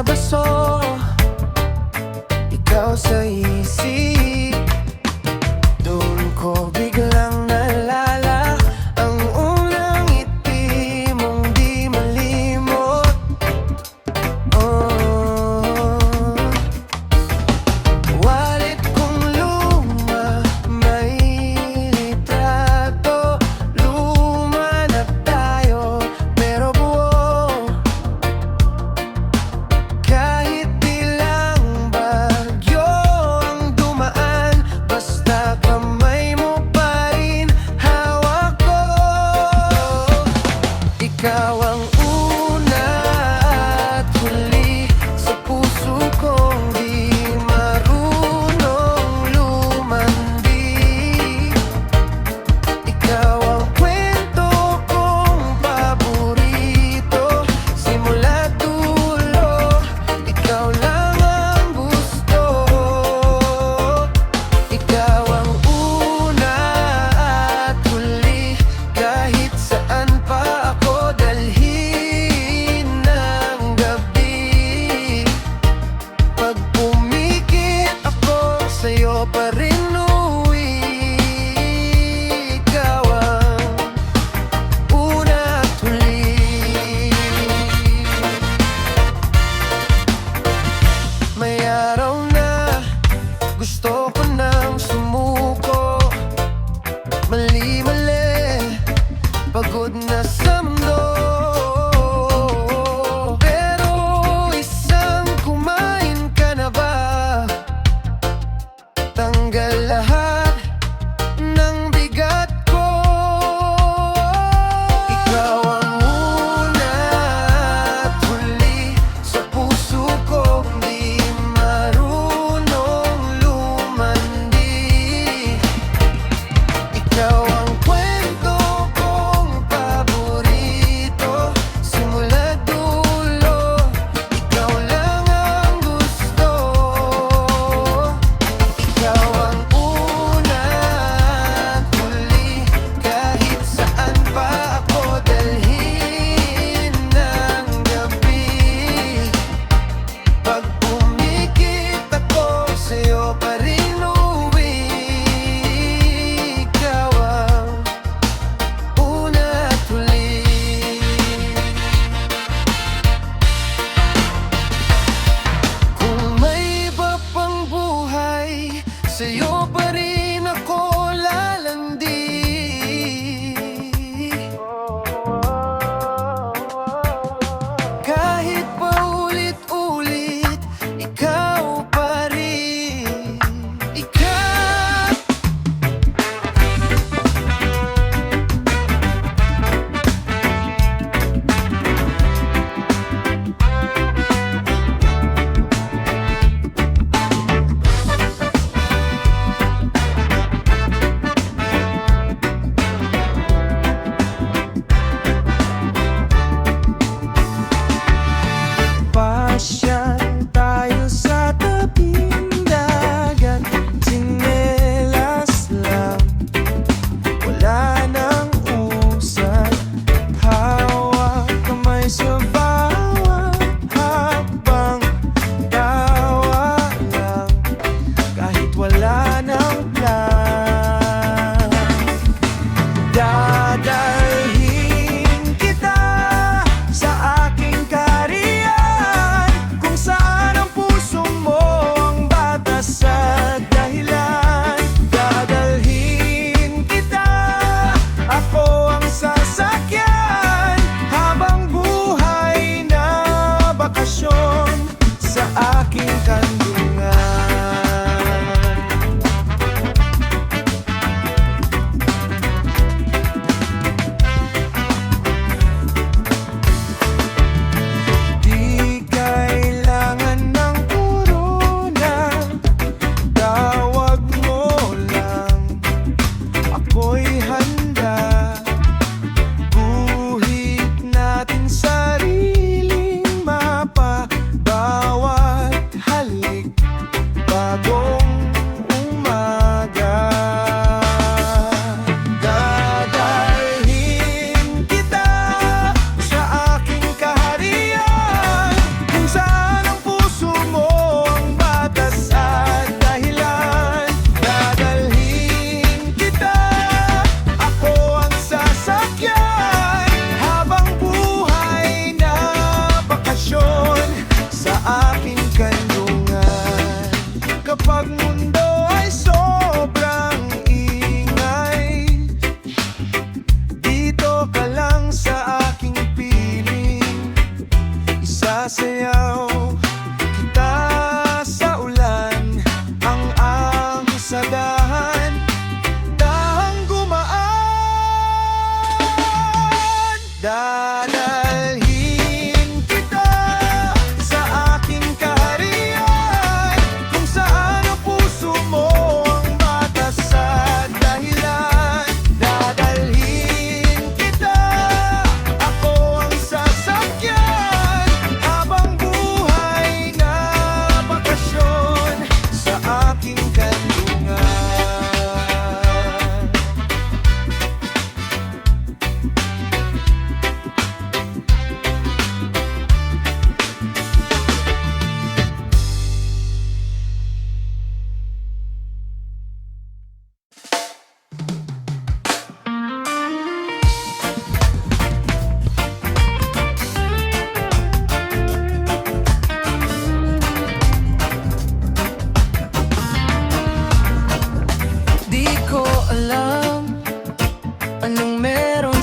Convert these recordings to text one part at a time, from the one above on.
baso, ikaw sa isip. Doon ko biglang naalala ang unang ngiti mong di malimot. Wallet kong luma, may litrato. Luma na tayo, pero buo. Kahit ilang bagyo ang dumaan, basta kamay mo pa rin hawak ko. Ikaw ang una at huli sa puso kong di marunong lumandi. Ikaw ang kwento kong paborito, simula dulo, ikaw lang ang gusto. Ikaw ang una at huli, kahit saan pa ako dalhin.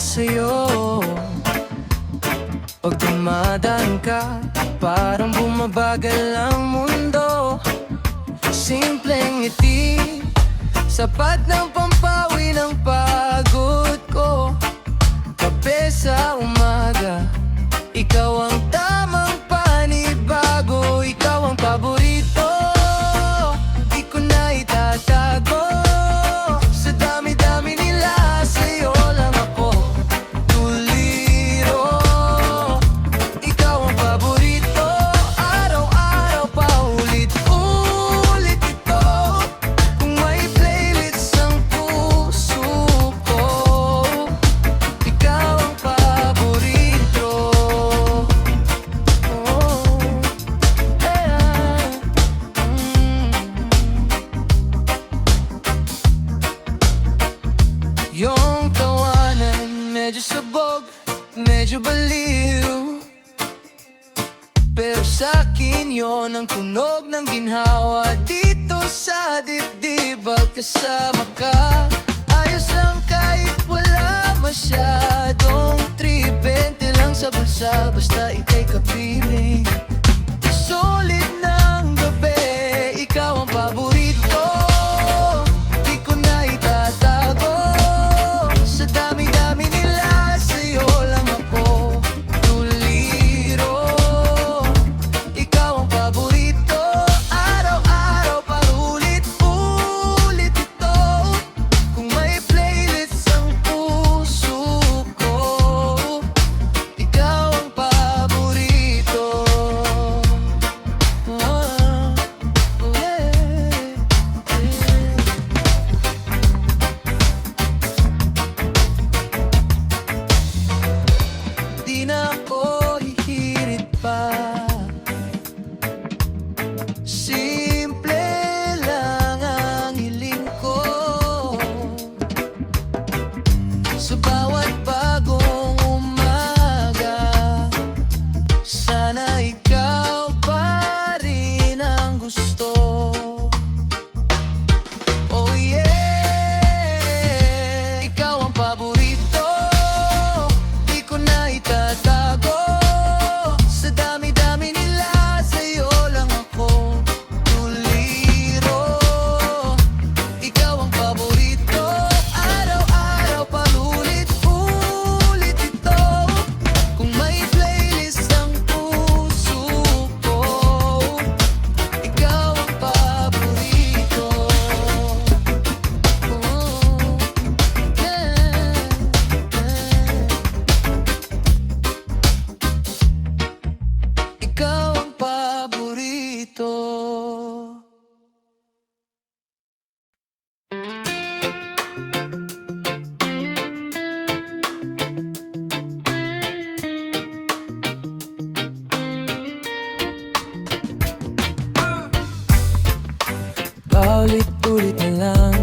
sa'yo. Pag dumadaan ka, parang bumabagal ang mundo. Simpleng ngiti, sapat ng pampawi ng pagod ko. Kape sa umaga, ikaw ang tamang panibago. Ikaw ang paborito, di ko na itatago. Sa dami-dami nila, sa'yo lang ako tuliro. Ikaw ang paborito, araw-araw pa ulit-ulit ito. Kung may playlist ang puso ko, ikaw ang paborito. Yung tawanan, medyo sabog, medyo baliw. Pero sa'kin yon ang tunog ng ginhawa dito sa dibdib. Pag kasama ka, ayos lang kahit wala masyadong trip. 20 lang sa bulsa, basta ika'y kapiling. Solid ng gabi, ikaw ang paborito. Di ko na itatago. Sa dami-dami nila, sa'yo lang ako tuliro. Ikaw ang paborito, araw-araw pa ulit-ulit ito. Kung may playlist ang puso ko, ikaw ang paborito. Di na ako hihirit pa. Simple lang ang hiling ko. Sa bawat bagong umaga, sana ikaw pa rin ang gusto. Oh yeah, ikaw ang paborito, di ko na itatago. Sa dami-dami nila, sa'yo lang ako tuliro. Ikaw ang paborito, araw-araw pa ulit-ulit ito. Kung may playlist ang puso ko, ikaw ang paborito. Ikaw ang paborito. Paulit-ulit na lang,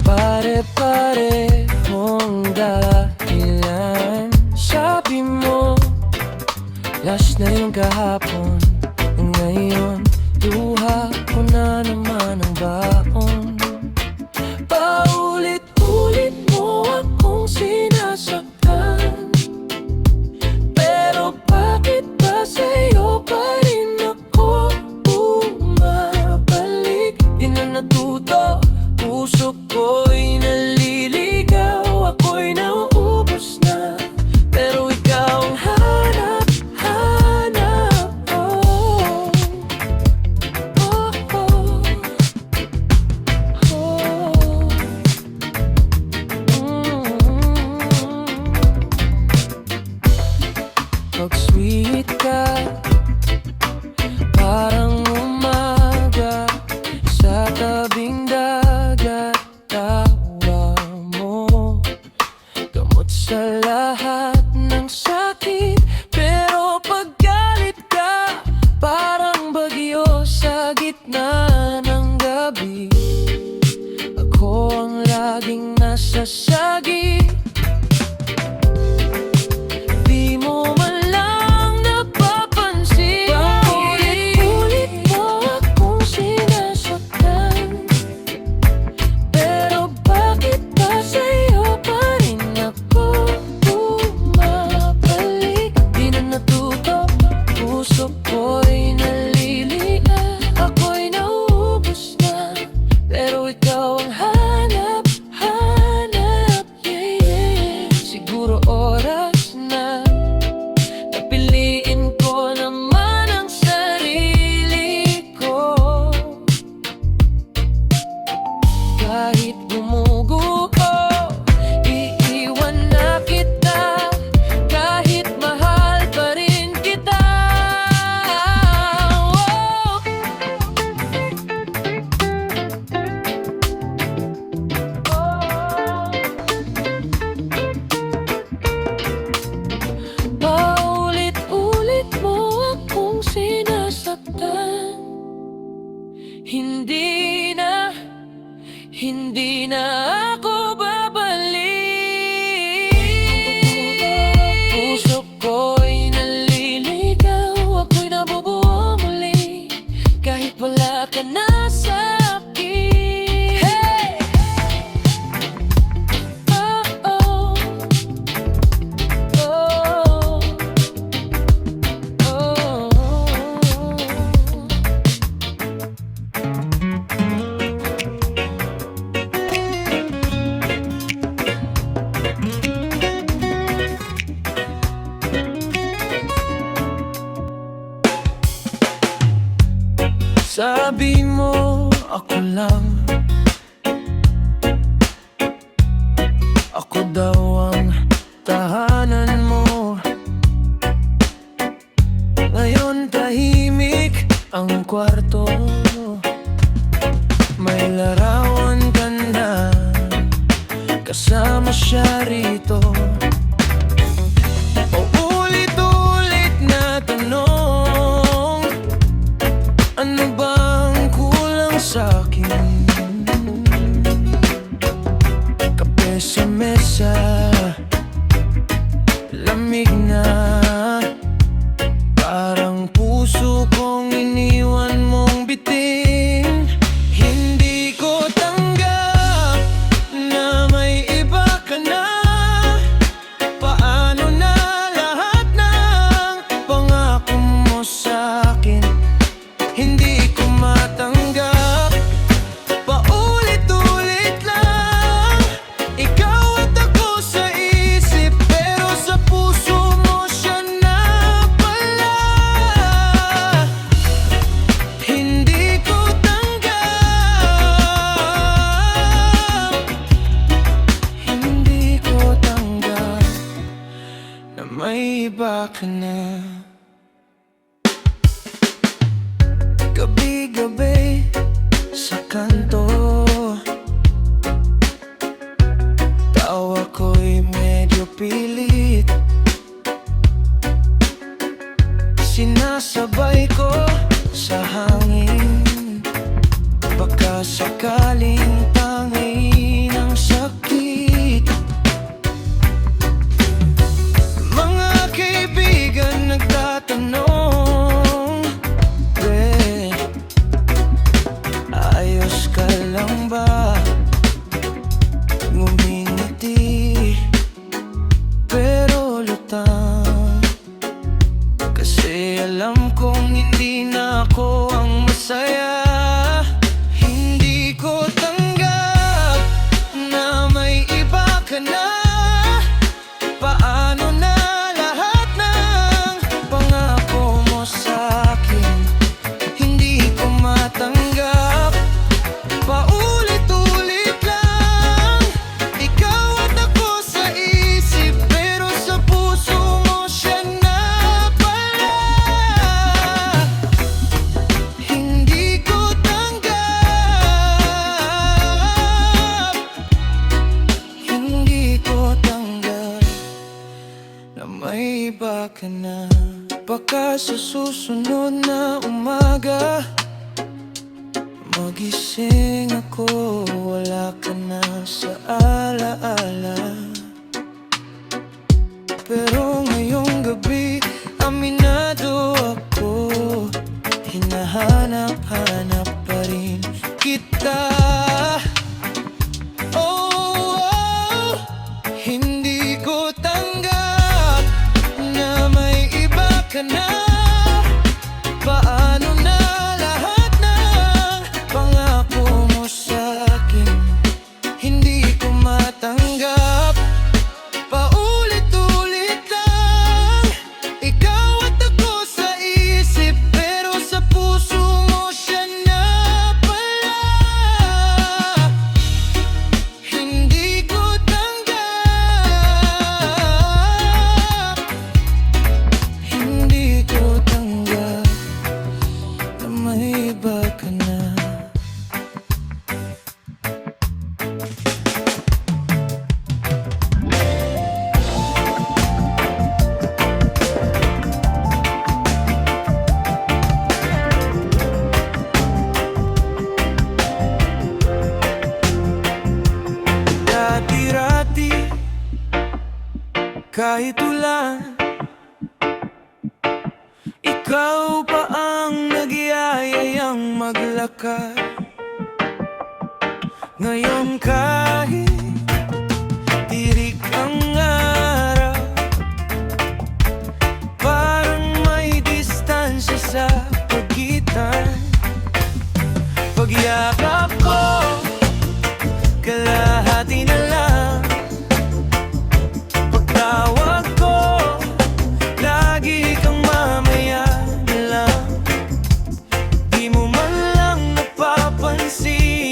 pare-parehong dahilan. Sabi mo, last na yung kahapon, ngayon luha ko na naman ang baon. Paulit-ulit mo akong sinasaktan, pero bakit ba sa'yo pa rin ako bumabalik? Di na natuto, puso ko'y naliligaw, ako'y nauubos na. Pero ikaw ang hanap-hanap, oh. Oh, oh. Oh. Pag sweet ka, parang umaga sa tabing dagat. Tawa mo, gamot sa lahat ng sakit. Pero pag galit ka, parang bagyo sa gitna ng gabi. Ako ang laging nasasagi. Di mo man lang napapansin, paulit-ulit mo akong sinasaktan. Pero bakit lang. Ako daw ang tahanan mo. Ngayon tahimik ang kwarto. May larawan ka na, kasama siya rito. O ulit-ulit na tanong, ano bang kulang sa'kin? Kape sa mesa, lamig na, parang puso kong iniwan mong bitin. Hindi ko tanggap na may iba ka na. Paano na lahat ng pangako mo sa'kin? Hindi ko matanggap. Paulit-ulit lang, ikaw at ako sa isip, pero sa puso mo siya na pala. Hindi ko tanggap, hindi ko tanggap na may iba ka na. Gabi-gabi sa kanto, tawa ko'y medyo pilit. Sinasabay ko sa hangin, baka sakaling tangayin ang sakit. Mga kaibigan nagtatanong, ayos ka lang ba? Ngumingiti, pero lutang, kasi alam kong hindi na ako ang masaya. Hindi ko tanggap na may iba ka na. Paano na lahat ng pangako mo sa'kin? Hindi ko matanggap. Paulit-ulit lang, ikaw at ako sa isip, pero sa puso mo siya na pala. Hindi ko tanggap, hindi ko tanggap na may iba ka na. Baka sa susunod na umaga magising ako, wala ka na sa alaala. Pero ngayong gabi, aminado ako, hinahanap-hanap pa rin kita. Oh, oh, hindi ko tanggap na may iba ka na. Paano na lahat ng pangako mo sa'kin? Hindi ko matanggap. Paulit-ulit lang, ikaw at ako sa isip, pero sa puso mo siya na pala. Hindi ko tanggap, hindi ko tanggap na may iba ka na. Dati-rati, kahit ulan, ikaw pa ang nagyayayang maglakad. Ngayon kahit tirik ang araw, parang may distansya sa pagitan. Pagyakap ko, kalahati na lang. Pagtawag ko, lagi kang mamaya lang. Di mo man lang napapansin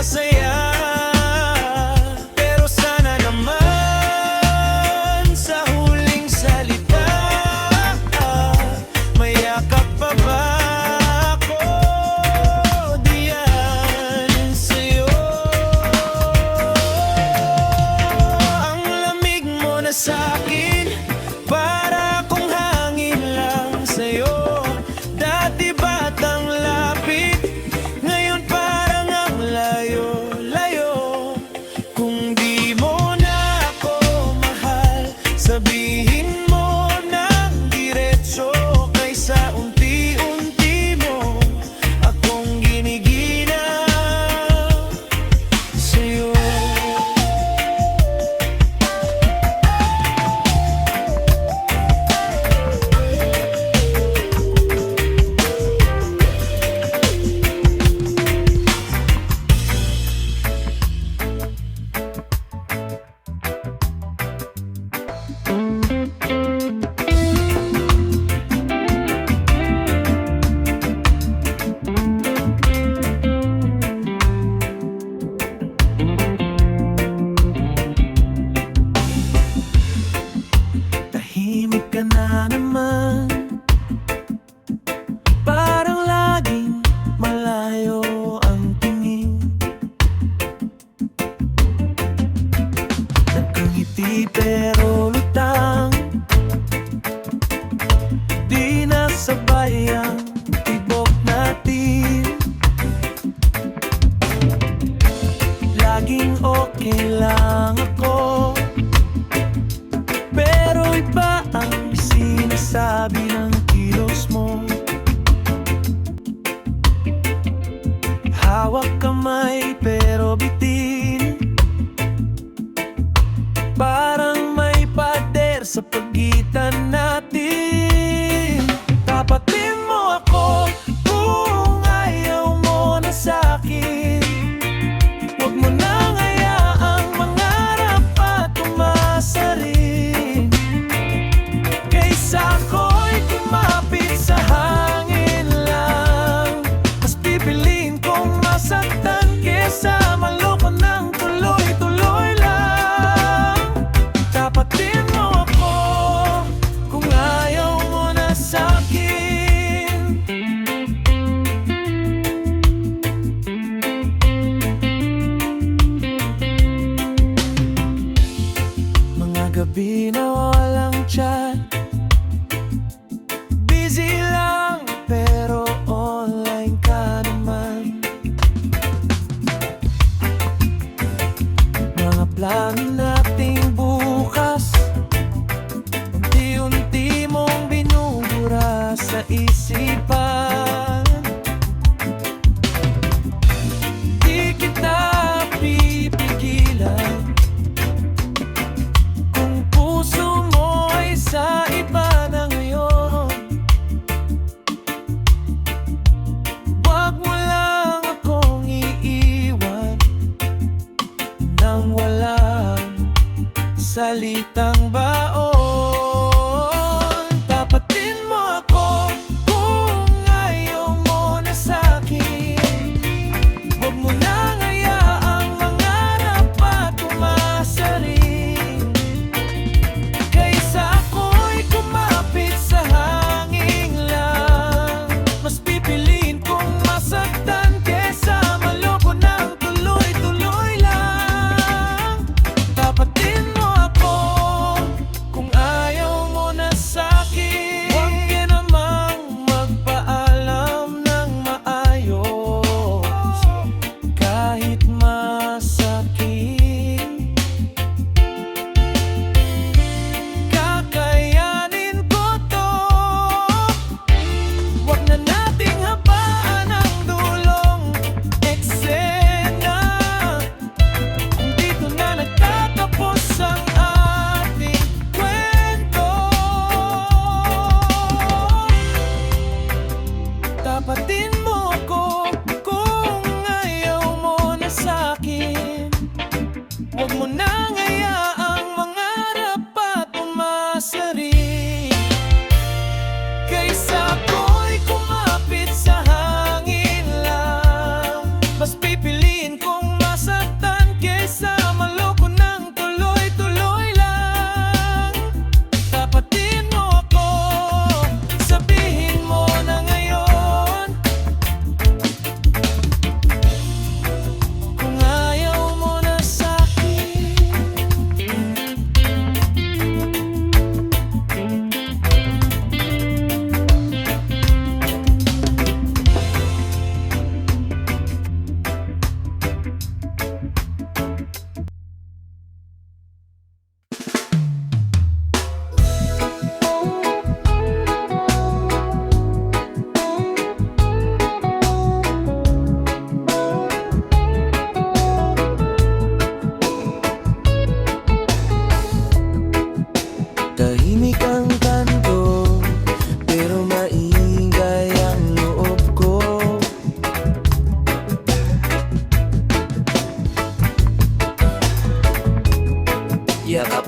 masaya. Pero sana naman sa huling salita, may yakap pa ba ako diyan sa'yo? Ang lamig mo na sa'kin, para akong hangin lang sa'yo. Dati batang lapit, ngayon parang ang layo-layo. Kung di mo na ako mahal, sabihin mo ng diretso, kaysa unti-unti mo akong giniginaw sa'yo. Tahimik ka na naman, parang laging malayo ang tingin. Nagkangiti pero lutang, di nasabay ang tibok natin. Laging okay lang ako, pero iba ang sinasabi ng kilos mo. Hawak kamay pero bitin, parang may pader sa pagitan natin. Tapatin mo ako kung ayaw mo na sa'kin. Huwag mo nang hayaang mangarap at umasa rin, kaysa ako'y kumapit sa hangin lang. Mas pipiliin kong masaktan kesa maloko ng tuloy-tuloy lang. Tapatin mo ako kung ayaw mo na sa'kin. Mga gabi na walang chat, busy lang pero online ka naman. Mga plano nating bukas, unti-unti mong binubura sa isipan. Di kita pipigilan kung puso mo ay sa iba na ngayon. Wag mo lang akong iiwan nang walang salitang baon. Tapatin mo ako kung ayaw mo na sa'kin. Huwag mo nang hayaang mangarap at umasa rin, kaysa ako'y kumapit sa hangin lang. Mas pipiliin kong masaktan kesa maloko ng tuloy-tuloy lang. Tapatin mo ako kung ayaw mo na sa'kin. Huwag ka namang magpaalam ng maayos kahit masakit. Kakayanin ko to, wag na nating habaan ang dulong eksena. Kung dito na nagtatapos ang ating kwento, tapatin mo ako kung ayaw mo na sa'kin. Huwag mo nang hayaang mangarap at umasa rin, kaysa ako'y kumapit sa hangin lang. Mas pipiliin kong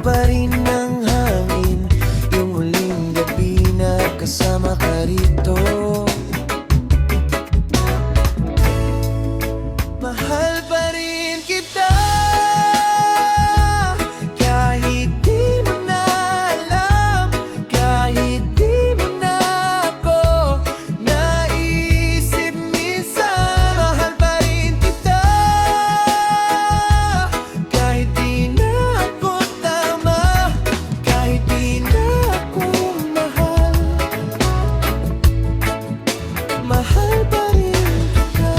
pa rin ng hangin, yung huling gabi na kasama ka rito. Mahal pa rin kita, kahit di mo na alam, kahit di mo na ako naisip minsan. Mahal pa rin kita, kahit di na ako tama, kahit di na ako mahal. Mahal pa rin kita.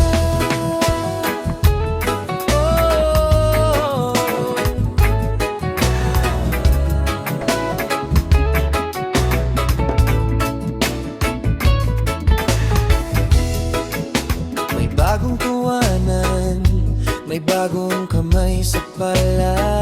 May bagong tawanan, may bagong kamay sa pala.